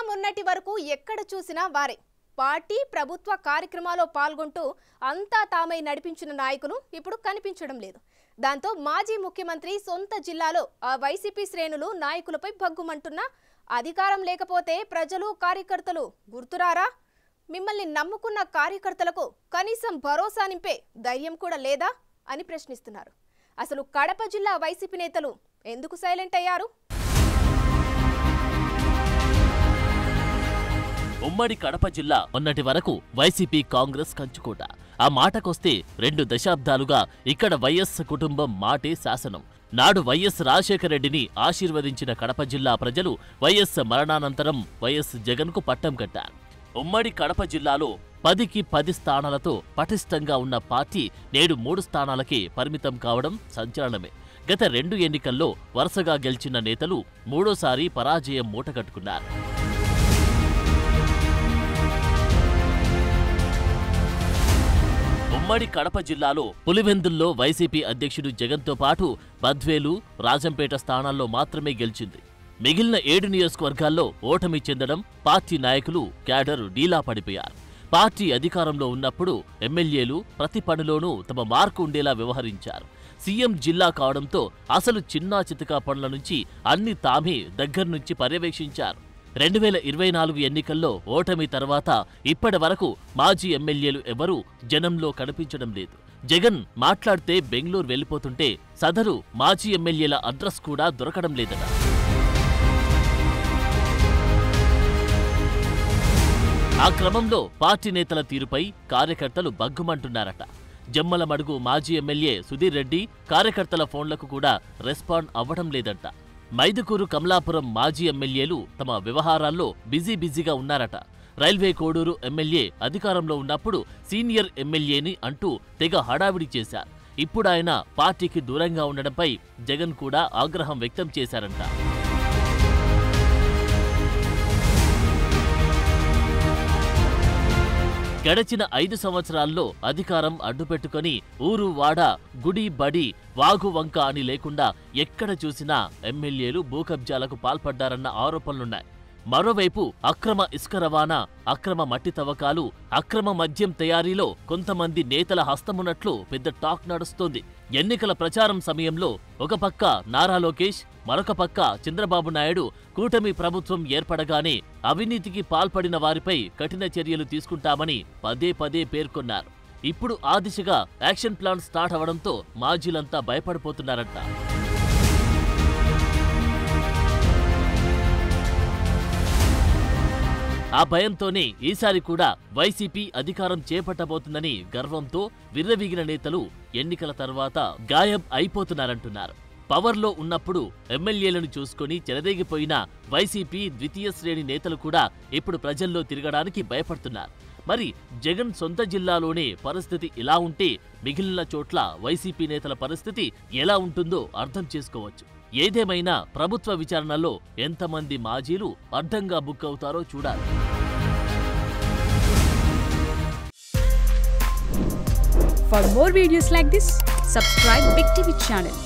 మొన్నటి వరకు ఎక్కడ చూసినా వారే పార్టీ ప్రభుత్వ కార్యక్రమాల్లో పాల్గొంటూ అంతా తామై నడిపించిన నాయకులు ఇప్పుడు కనిపించడం లేదు. దాంతో మాజీ ముఖ్యమంత్రి సొంత జిల్లాలో ఆ వైసీపీ శ్రేణులు నాయకులపై భగ్గుమంటున్నా అధికారం లేకపోతే ప్రజలు కార్యకర్తలు గుర్తురారా? మిమ్మల్ని నమ్ముకున్న కార్యకర్తలకు కనీసం భరోసా నింపే ధైర్యం కూడా లేదా అని ప్రశ్నిస్తున్నారు. అసలు కడప జిల్లా వైసీపీ నేతలు ఎందుకు సైలెంట్ అయ్యారు? ఉమ్మడి కడప జిల్లా మొన్నటి వరకు వైసీపీ కాంగ్రెస్ కంచుకోట. ఆ మాటకొస్తే 2 దశాబ్దాలుగా ఇక్కడ వైఎస్ కుటుంబం మాటే శాసనం. నాడు వైఎస్ రాజశేఖర రెడ్డిని ఆశీర్వదించిన కడప జిల్లా ప్రజలు వైఎస్ మరణానంతరం వైఎస్ జగన్కు పట్టం కట్టారు. ఉమ్మడి కడప జిల్లాలో 10కి 10 స్థానాలతో పటిష్టంగా ఉన్న పార్టీ నేడు 3 స్థానాలకే పరిమితం కావడం సంచలనమే. గత 2 ఎన్నికల్లో వరుసగా గెలిచిన నేతలు మూడోసారి పరాజయం మూటగట్టుకున్నారు. ఉమ్మడి కడప జిల్లాలో పులివెందుల్లో వైసీపీ అధ్యక్షుడు జగన్తో పాటు బద్వేలు, రాజంపేట స్థానాల్లో మాత్రమే గెలిచింది. మిగిలిన 7 నియోజకవర్గాల్లో ఓటమి చెందడం పార్టీ నాయకులు, క్యాడర్ డీలా పడిపోయారు. పార్టీ అధికారంలో ఉన్నప్పుడు ఎమ్మెల్యేలు ప్రతి పనిలోనూ తమ మార్కు ఉండేలా వ్యవహరించారు. సీఎం జిల్లా కావడంతో అసలు చిన్నా చితకా పనుల నుంచి అన్ని తామే దగ్గర్నుంచి పర్యవేక్షించారు. 2024 ఎన్నికల్లో ఓటమి తర్వాత ఇప్పటి వరకు మాజీ ఎమ్మెల్యేలు ఎవరూ జనంలో కనిపించడం లేదు. జగన్ మాట్లాడితే బెంగళూరు వెళ్లిపోతుంటే సదరు మాజీ ఎమ్మెల్యేల అడ్రస్ కూడా దొరకడం లేదట. ఆ క్రమంలో పార్టీ నేతల తీరుపై కార్యకర్తలు బగ్గుమంటున్నారట. జమ్మలమడుగు మాజీ ఎమ్మెల్యే సుధీర్ రెడ్డి కార్యకర్తల ఫోన్లకు కూడా రెస్పాండ్ అవ్వడం లేదంట. మైదుకూరు, కమలాపురం మాజీ ఎమ్మెల్యేలు తమ వ్యవహారాల్లో బిజీగా ఉన్నారట. రైల్వే కోడూరు ఎమ్మెల్యే అధికారంలో ఉన్నప్పుడు సీనియర్ ఎమ్మెల్యేని అంటూ తెగ హడావిడి చేశారు. ఇప్పుడాయన పార్టీకి దూరంగా ఉండడంపై జగన్ కూడా ఆగ్రహం వ్యక్తం చేశారంట. గడచిన 5 సంవత్సరాల్లో అధికారం అడ్డుపెట్టుకుని ఊరు వాడ, గుడి బడి, వాగు వంక అని లేకుండా ఎక్కడ చూసినా ఎమ్మెల్యేలు భూకబ్జాలకు పాల్పడ్డారన్న ఆరోపణలున్నాయి. మరోవైపు అక్రమ ఇసుక రవాణా, అక్రమ మట్టి తవ్వకాలు, అక్రమ మద్యం తయారీలో కొంతమంది నేతల హస్తమున్నట్లు పెద్ద టాక్ నడుస్తోంది. ఎన్నికల ప్రచారం సమయంలో ఒక పక్క నారా లోకేష్, మరొక పక్క చంద్రబాబు నాయుడు కూటమి ప్రభుత్వం ఏర్పడగానే అవినీతికి పాల్పడిన వారిపై కఠిన చర్యలు తీసుకుంటామని పదే పేర్కొన్నారు. ఇప్పుడు ఆ దిశగా యాక్షన్ ప్లాన్ స్టార్ట్ అవడంతో మాజీలంతా భయపడిపోతున్నారంట. ఆ భయంతోనే ఈసారి కూడా వైసీపీ అధికారం చేపట్టబోతుందని గర్వంతో విర్రవీగిన నేతలు ఎన్నికల తర్వాత గాయబ్ అయిపోతున్నారంటున్నారు. పవర్లో ఉన్నప్పుడు ఎమ్మెల్యేలను చూసుకుని చెలరేగిపోయిన వైసీపీ ద్వితీయ శ్రేణి నేతలు కూడా ఇప్పుడు ప్రజల్లో తిరగడానికి భయపడుతున్నారు. మరి జగన్ సొంత జిల్లాలోనే పరిస్థితి ఇలా ఉంటే మిగిలిన చోట్ల వైసీపీ నేతల పరిస్థితి ఎలా ఉంటుందో అర్థం చేసుకోవచ్చు. ఏదేమైనా ప్రభుత్వ విచారణలో ఎంతమంది మాజీలు అడ్డంగా బుక్ అవుతారో చూడాలి. For more videos like this, subscribe Big TV channel.